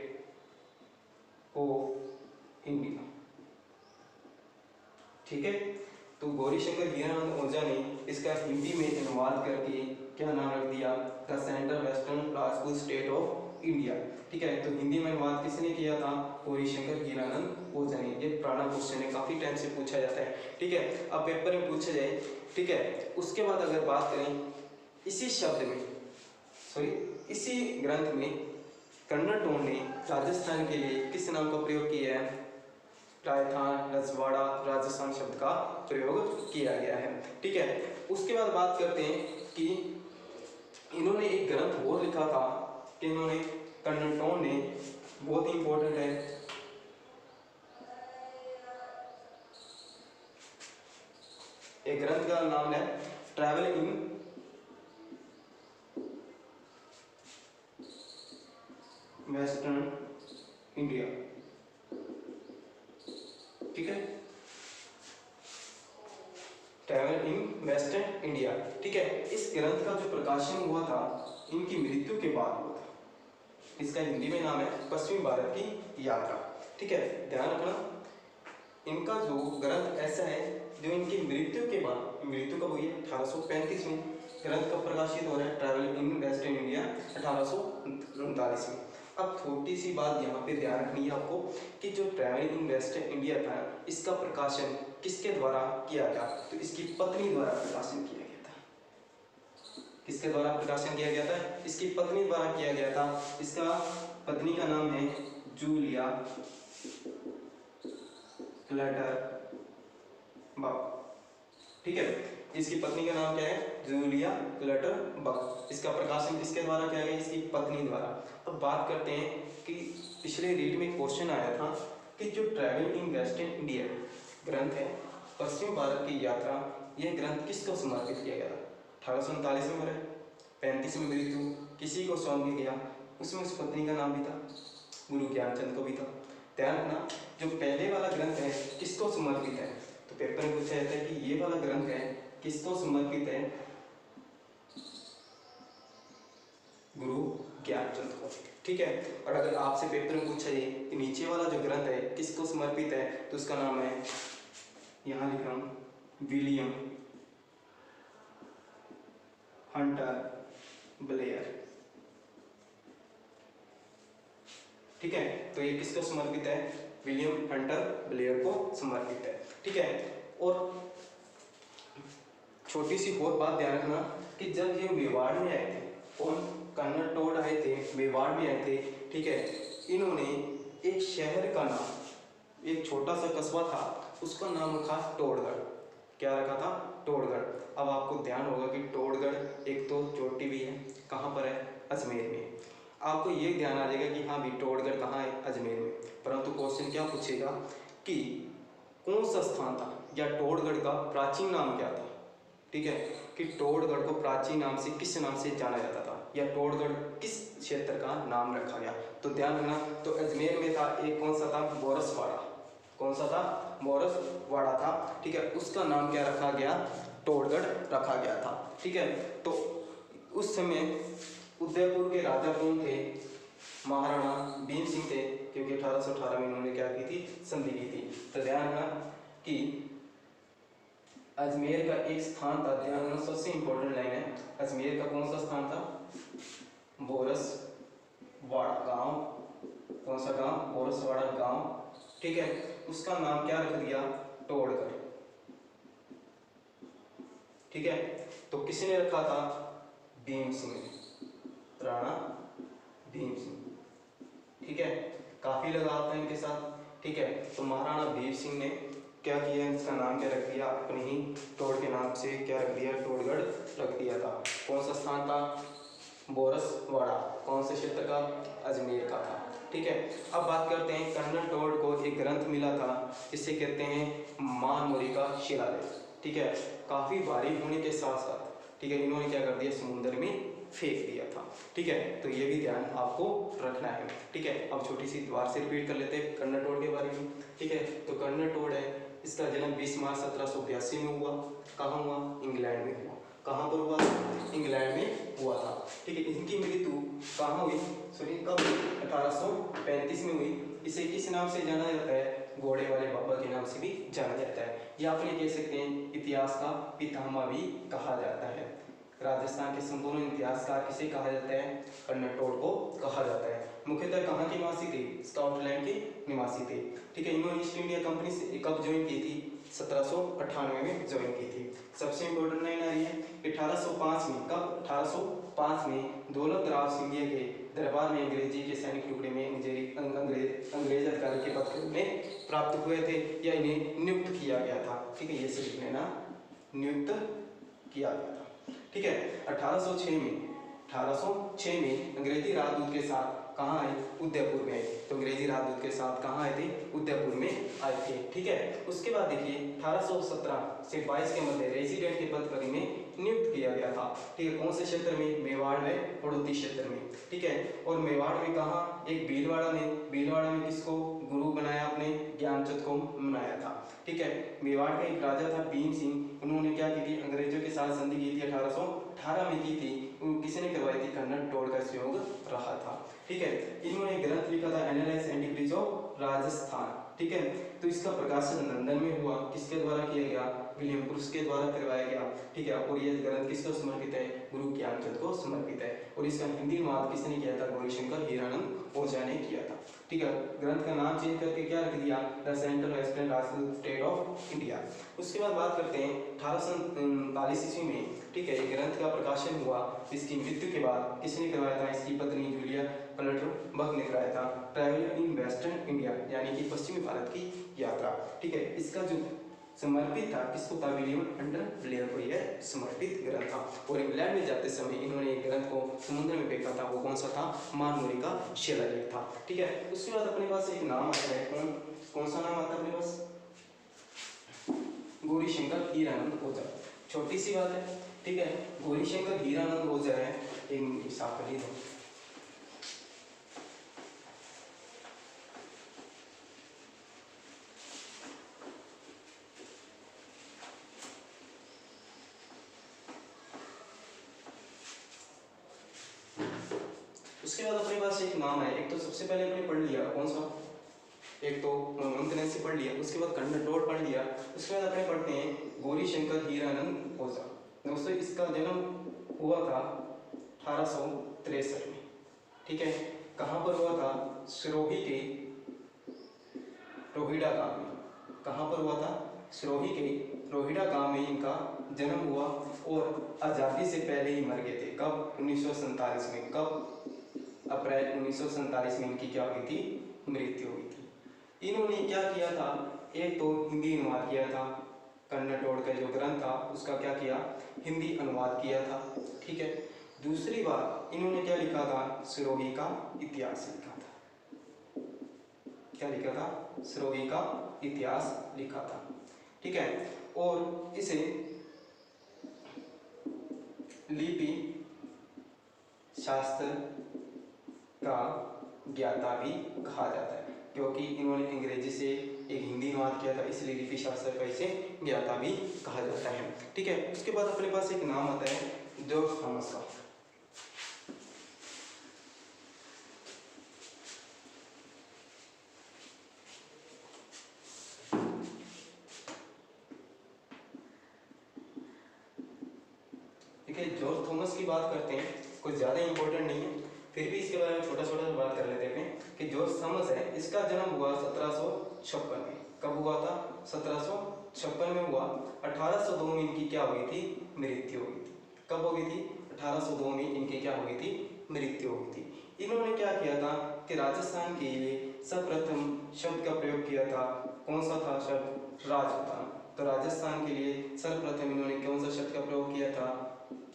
of India, ठीक है। तो गौरी शंकर हीरानंद ओझा ने इसका हिंदी में अनुवाद करके क्या नाम रख दिया, the central western Rajput state of India, ठीक है। तो हिंदी में अनुवाद किसने किया था, गौरी शंकर हीरानंद ओझा ने। ये पुराना क्वेश्चन है, काफी टाइम से पूछा जाता है, ठीक है। अब पेपर में पूछा जाए, ठीक है। उसके बाद अगर बात करें इसी शब्द में, सॉरी इसी ग्रंथ में कन्नड़ टोन ने राजस्थान के लिए किस नाम का प्रयोग किया है, राजस्थान, रजवाड़ा, राजस्थान शब्द का प्रयोग किया गया है, ठीक है। उसके बाद बात करते हैं कि इन्होंने एक ग्रंथ और लिखा था, कि इन्होंने कन्नड़ टोन ने, बहुत ही इंपॉर्टेंट है, एक ग्रंथ का नाम है ट्रैवल इन वेस्टर्न इंडिया, ठीक है, ट्रैवल इन वेस्टर्न इंडिया, ठीक है। इस ग्रंथ का जो प्रकाशन हुआ था इनकी मृत्यु के बाद हुआ था। इसका हिंदी में नाम है पश्चिमी भारत की यात्रा, ठीक है। ध्यान रखना, इनका जो ग्रंथ ऐसा है जो इनकी मृत्यु के बाद, मृत्यु कब हुई है, 1835 में। ग्रंथ कब प्रकाशित हो रहा है, ट्रैवल इन वेस्टर्न इंडिया, 1839 में। अब थोड़ी सी बात यहाँ पे ध्यान रखनी है आपको, कि जो ट्रैवल इन वेस्टर्न इंडिया था, इसका प्रकाशन किसके द्वारा किया गया, तो इसकी पत्नी द्वारा प्रकाशन किया गया था। किसके द्वारा प्रकाशन किया गया था, इसकी पत्नी द्वारा किया गया था। इसका पत्नी का नाम है जूलिया क्लटर बक, ठीक है। इसकी पत्नी का नाम क्या है, जूलिया क्लटर बक। इसका प्रकाशन किसके द्वारा किया गया, इसकी पत्नी द्वारा। अब बात करते हैं कि पिछले रीड में क्वेश्चन आया था कि जो ट्रैवल इन वेस्टर्न इंडिया ग्रंथ है, पश्चिम भारत की यात्रा, यह ग्रंथ किसको समर्पित किया गया था, 1839 में मरे, 35 में मृत्यु, किसी को सौंप गया, उसमें उस पत्नी का नाम भी था, गुरु ज्ञानचंद को भी था। ध्यान रखना, जो पहले वाला ग्रंथ है किसको समर्पित है, तो पेपर में पूछा जाता है कि ये वाला ग्रंथ है किसको समर्पित है, गुरु ज्ञानचंद को। ठीक है, और अगर आपसे पेपर में पूछा जाए कि नीचे वाला जो ग्रंथ है किसको समर्पित है, तो उसका नाम है, यहाँ लिखा हूँ, विलियम हंटर ब्लेयर। ठीक है, तो ये किसको समर्पित है, विलियम हंटर ब्लेयर को समर्पित है। ठीक है, और छोटी सी और बात ध्यान रखना कि जब ये मेवाड़ में आए थे, कौन, कर्नल टोड आए थे, मेवाड़ में आए थे। ठीक है, इन्होंने एक शहर का नाम, एक छोटा सा कस्बा था, उसका नाम रखा टोडगढ़। क्या रखा था, टोडगढ़। अब आपको ध्यान होगा कि टोडगढ़ एक तो चोटी भी है, कहाँ पर है, अजमेर में। आपको ये ध्यान आ जाएगा कि हाँ भी टोडगढ़ कहाँ है, अजमेर में। परंतु क्वेश्चन क्या पूछेगा कि कौन सा स्थान था, या टोडगढ़ का प्राचीन नाम क्या था। ठीक है, कि टोडगढ़ को प्राचीन नाम से किस नाम से जाना जाता था, या टोडगढ़ किस क्षेत्र का नाम रखा गया। तो ध्यान रखना, तो अजमेर में था एक, कौन सा था, बोरसवाड़ा। कौन सा था, बोरसवाड़ा था। ठीक है, उसका नाम क्या रखा गया, टोडगढ़ रखा गया था। ठीक है, तो उस समय उदयपुर के राजा कौन थे, महाराणा भीम सिंह थे, क्योंकि 1818 में इन्होंने क्या की थी, संधि की थी। तो ध्यान रखना कि अजमेर का एक स्थान था, ध्यान रखना, सबसे इंपॉर्टेंट लाइन है, अजमेर का कौन सा स्थान था, बोरसवाड़ा गांव। कौन सा गांव, बोरसवाड़ा गांव। ठीक है, उसका नाम क्या रख दिया, टोडगढ़। ठीक है, तो किसने रखा था, भीम सिंह ने, राणा भीम सिंह। ठीक है, काफी लगाव था इनके साथ। ठीक है, तो महाराणा भीम सिंह ने क्या किया, इसका नाम क्या रख दिया, अपने ही टोड़ के नाम से क्या रख दिया, टोडगढ़ रख दिया था। कौन सा स्थान था, बोरसवाड़ा। कौन से क्षेत्र का, अजमेर का था। ठीक है, अब बात करते हैं, कर्नल टोड को एक ग्रंथ मिला था जिसे कहते हैं मानमुरी का शिलालेख। ठीक है, काफी भारी होने के साथ साथ, ठीक है, इन्होंने क्या कर दिया, समुद्र में फेंक दिया था। ठीक है, तो ये भी ध्यान आपको रखना है। ठीक है, अब छोटी सी दोबारा से रिपीट कर लेते हैं कर्नल टोड के बारे में। ठीक है, तो कर्नल टोड है, इसका जन्म 20 मार्च 1782 में हुआ। कहाँ हुआ, इंग्लैंड में हुआ। कहाँ पर हुआ, इंग्लैंड में हुआ था। ठीक है, इनकी मृत्यु कहाँ हुई, सॉरी कब, 1835 में हुई। इसे किस नाम से जाना जाता है, घोड़े वाले बाबा के नाम से भी जाना जाता है, या अपने कह सकते हैं इतिहास का पितामह भी कहा जाता है। राजस्थान के संपूर्ण इतिहासकार किसे कहा जाता है, कर्नल टोड को कहा जाता है। मुख्यतः कहाँ के निवासी थे, स्कॉटलैंड के निवासी थे। ठीक है, इन्होंने ईस्ट इंडिया कंपनी से कब ज्वाइन की थी, 1798 में ज्वाइन की थी। सबसे इम्पोर्टेंट लाइन आ रही है, 1805 में, कब, 1805 में दौलत राव सिंधिया के दरबार में अंग्रेजी के सैनिक टुकड़े में अंग्रेज अधिकारी के पद में प्राप्त हुए थे, या इन्हें नियुक्त किया गया था। ठीक है, ये से लिख लेना, नियुक्त किया गया था। ठीक है, 1806 में अंग्रेजी राजदूत के साथ कहाँ आए, उदयपुर में आए। तो अंग्रेजी राजदूत के साथ कहाँ आए थे, उदयपुर में आए थे। ठीक है, उसके बाद देखिए 1817 से 22 के मध्य रेजिडेंट के पद पर इन्हें नियुक्त किया गया था। ठीक है, कौन से क्षेत्र में, मेवाड़ में, हड़ौती क्षेत्र में। ठीक है, और मेवाड़ में कहाँ, एक भीलवाड़ा में किसको गुरु बनाया, अपने ज्ञानचंद को बनाया था। ठीक है, मेवाड़ का एक राजा था भीम सिंह, उन्होंने क्या की थी, अंग्रेजों के साथ संधि की थी, 1818 में की थी। किसने करवाई थी, कर्नल टोड का सहयोग रहा था। ठीक है, इन्होंने ग्रंथ लिखा था एनालाइज एंटिक्विटीज ऑफ राजस्थान। ठीक है, तो इसका प्रकाशन लंदन में हुआ, किसके द्वारा किया गया, विलियम ब्रूस के द्वारा करवाया गया। ठीक है, और ये ग्रंथ किसको समर्पित है, गुरु ज्ञानचंद को समर्पित है। और इसका हिंदी अनुवाद किसने किया था, गौरीशंकर हीरानंद ओझा ने किया था। ठीक है, ग्रंथ का नाम चेंज करके क्या रख दिया, the central western Rajput state of India. उसके बाद बात करते हैं 1839 ईस्वी में। ठीक है, ये ग्रंथ का प्रकाशन हुआ। इसकी मृत्यु के बाद किसने करवाया था, इसकी पत्नी जूलिया प्लटरबर्ग ने कराया था, ट्रैवल इन वेस्टर्न इंडिया, यानी कि पश्चिमी भारत की यात्रा। ठीक है, इसका जो समर्पित था किसको था, विलियम हंटर ब्लेयर को यह समर्पित ग्रंथ था। और इंग्लैंड में जाते समय इन्होंने एक ग्रंथ को समुद्र में फेंका था, वो कौन सा था, मानमुरी का शिलालेख था। ठीक है, उसके बाद अपने पास एक नाम आता है, कौन सा नाम आता है अपने पास, गौरीशंकर हीरानंद ओझा। छोटी सी बात है। ठीक है, गौरीशंकर हीरानंद ओझा है, एक हिसाब कर लीजिए। उसके बाद अपने पास एक नाम है, एक तो सबसे पहले अपने पढ़ लिया कौन सा, एक तो मनमंथन से पढ़ लिया, उसके बाद कर्नाटोड़ पढ़ लिया, उसके बाद अपने पढ़ते हैं गौरी शंकर हीरानंद ओझा। दोस्तों इसका जन्म हुआ था 1863 में, ठीक है। कहाँ पर हुआ था, सिरोही के रोहिड़ा गांव में। कहाँ पर हुआ था, सिरोही के रोहिड़ा गांव में इनका जन्म हुआ और आज़ादी से पहले ही मर गए थे। कब, 1947 में। कब, अप्रैल 1947 में इनकी क्या हुई थी, मृत्यु हुई थी। इन्होंने क्या किया था, एक तो हिंदी अनुवाद किया था, कर्नाटोड़ का जो ग्रंथ था उसका क्या किया, हिंदी अनुवाद किया था, ठीक है। दूसरी बात इन्होंने क्या लिखा था, सिरोही का इतिहास लिखा था। क्या लिखा था, सिरोही का इतिहास लिखा था, ठीक है। और इसे लिपि शास्त्र का ज्ञाता भी कहा जाता है, क्योंकि इन्होंने अंग्रेजी से एक हिंदी अनुवाद किया था, इसलिए लिपि शास्त्र का इसे ज्ञाता भी कहा जाता है, ठीक है। उसके बाद अपने पास एक नाम आता है जॉर्ज थॉमस का। ठीक है, जॉर्ज थॉमस की बात करते हैं, कुछ ज़्यादा इंपॉर्टेंट नहीं है, फिर भी इसके बारे में छोटा छोटा बात कर लेते हैं कि जॉर्ज थॉमस है, इसका जन्म हुआ 1756 में। कब हुआ था, 1756 में हुआ। 1802 में इनकी क्या हुई थी, मृत्यु हुई थी। कब हो गई थी, 1802 में इनकी क्या हो गई थी, मृत्यु हो गई थी। इन्होंने क्या किया था कि राजस्थान के लिए सर्वप्रथम शब्द का प्रयोग किया था। कौन सा था शब्द, राजपुताना। तो राजस्थान के लिए सर्वप्रथम इन्होंने कौन सा शब्द का प्रयोग किया था,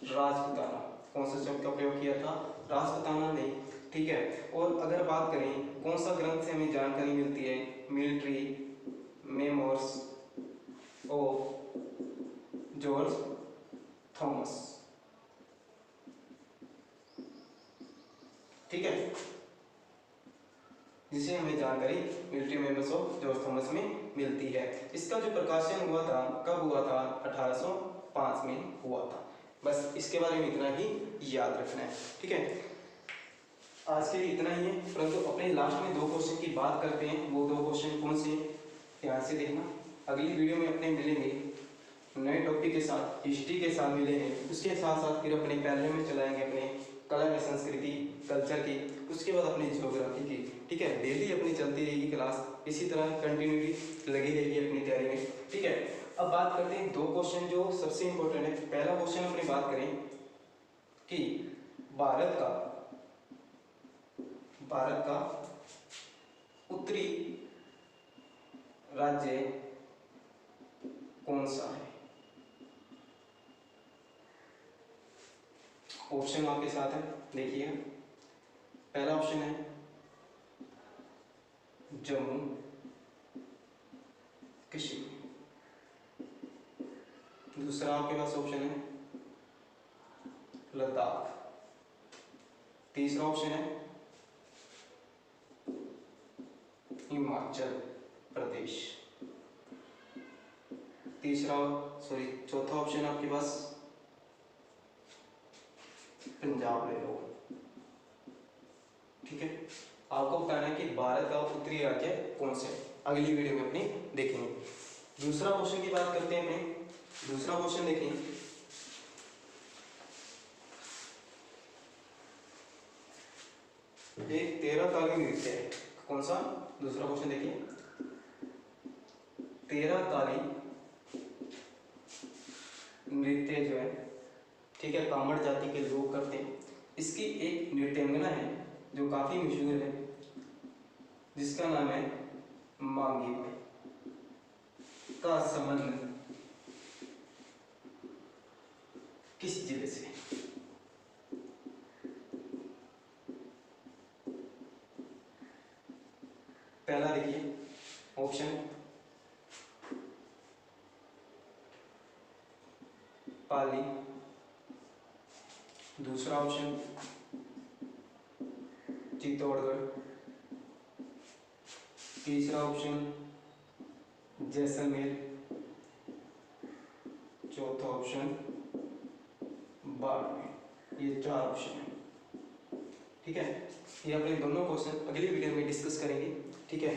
राजपुताना। कौन सा शब्द का प्रयोग किया था, राजपुताना नहीं, ठीक है। और अगर बात करें कौन सा ग्रंथ से हमें जानकारी मिलती है, military memoirs of George Thomas, ठीक है, जिसे हमें जानकारी military memoirs of George Thomas में मिलती है। इसका जो प्रकाशन हुआ था, कब हुआ था, 1805 में हुआ था। बस इसके बारे में इतना ही याद रखना है, ठीक है। आज के लिए इतना ही है, परंतु अपने लास्ट में 2 क्वेश्चन की बात करते हैं। वो 2 क्वेश्चन कौन से, ध्यान से देखना। अगली वीडियो में अपने मिलेंगे नए टॉपिक के साथ, हिस्ट्री के साथ मिलेंगे, उसके साथ साथ फिर अपने पहले में चलाएंगे अपने कला व संस्कृति कल्चर की, उसके बाद अपनी ज्योग्राफी की, ठीक है। डेली अपनी चलती रहेगी क्लास, इसी तरह कंटिन्यूटी लगी रहेगी अपनी तैयारी में, ठीक है। अब बात करते हैं 2 क्वेश्चन जो सबसे इंपॉर्टेंट है। पहला क्वेश्चन अपनी बात करें कि भारत का उत्तरी राज्य कौन सा है। ऑप्शन आपके साथ है, देखिए। पहला ऑप्शन है जम्मू कश्मीर, दूसरा आपके पास ऑप्शन है लद्दाख, तीसरा ऑप्शन है हिमाचल प्रदेश, चौथा ऑप्शन आपके पास पंजाब ले लो, ठीक है। आपको बताना है कि भारत का उत्तरी राज्य कौन से, अगली वीडियो में अपनी देखेंगे। दूसरा क्वेश्चन की बात करते हैं अपने। दूसरा क्वेश्चन देखें, एक 13 ताली नृत्य है, कौन सा, दूसरा क्वेश्चन देखिए। 13 ताली नृत्य जो है, ठीक है, कामड़ जाति के लोग करते हैं। इसकी एक नृत्यांगना है जो काफी मशहूर है, जिसका नाम है मांगी बाई। का संबंध किस जिले से, पहला देखिए ऑप्शन पाली, दूसरा ऑप्शन चित्तौड़गढ़, तीसरा ऑप्शन जैसलमेर, चौथा ऑप्शन बाड़मेर। ये 4 ऑप्शन है। ठीक है, ये अपने दोनों क्वेश्चन अगली वीडियो में डिस्कस करेंगे। ठीक है।